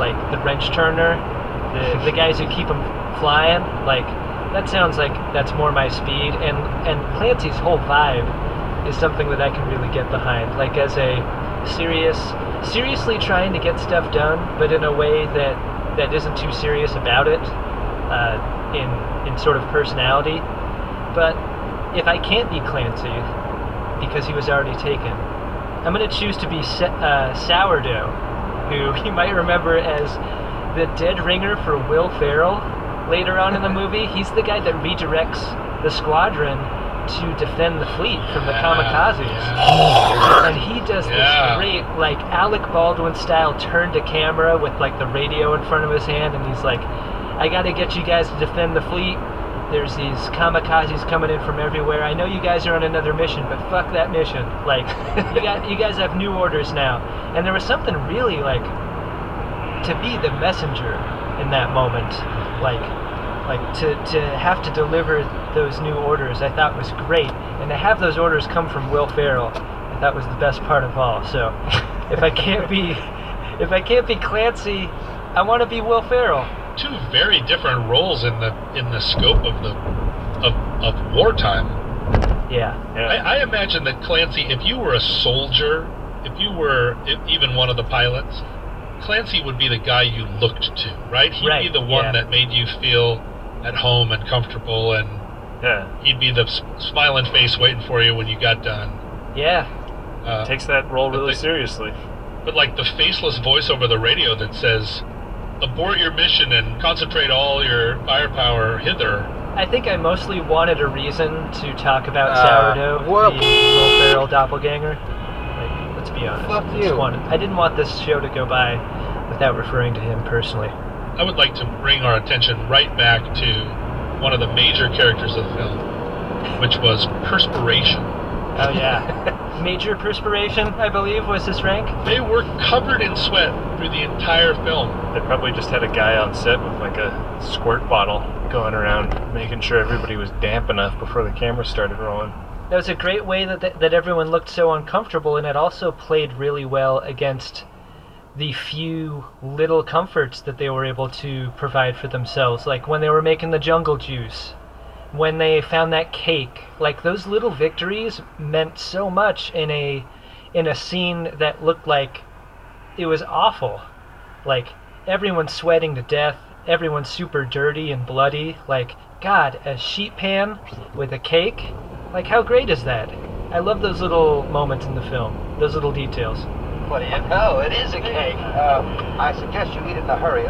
like the wrench turner, the guys who keep them flying. Like, that sounds like that's more my speed. And Clancy's whole vibe is something that I can really get behind. Like, as a seriously trying to get stuff done, but in a way that isn't too serious about it, in sort of personality. But if I can't be Clancy, because he was already taken, I'm going to choose to be Sourdough, who you might remember as the dead ringer for Will Ferrell later on in the movie. He's the guy that redirects the squadron to defend the fleet from the kamikazes. And he does this great, like, Alec Baldwin style turn to camera with, like, the radio in front of his hand, and he's like, I gotta get you guys to defend the fleet. There's these kamikazes coming in from everywhere. I know you guys are on another mission, but fuck that mission. Like, you guys have new orders now. And there was something really, like, to be the messenger in that moment, like to have to deliver those new orders, I thought was great. And to have those orders come from Will Ferrell, I thought was the best part of all. So, if I can't be Clancy, I want to be Will Ferrell. Two very different roles in the scope of wartime. Yeah. I imagine that Clancy, if you were a soldier, if you were even one of the pilots, Clancy would be the guy you looked to, right? He'd be the one that made you feel at home and comfortable, and he'd be the smiling face waiting for you when you got done. Yeah. Takes that role really seriously. But like the faceless voice over the radio that says, abort your mission and concentrate all your firepower hither. I think I mostly wanted a reason to talk about Sourdough, the Will Ferrell doppelganger. Like, let's be honest. Fuck you. I didn't want this show to go by without referring to him personally. I would like to bring our attention right back to one of the major characters of the film, which was Perspiration. Oh, yeah. Major Perspiration, I believe, was his rank. They were covered in sweat through the entire film. They probably just had a guy on set with like a squirt bottle going around, making sure everybody was damp enough before the camera started rolling. That was a great way that everyone looked so uncomfortable, and it also played really well against the few little comforts that they were able to provide for themselves. Like when they were making the jungle juice, when they found that cake. Like, those little victories meant so much in a scene that looked like it was awful. Like, everyone's sweating to death, everyone's super dirty and bloody. Like, God, a sheet pan with a cake? Like, how great is that? I love those little moments in the film, those little details. What do you know? It is a cake. I suggest you eat it in a hurry.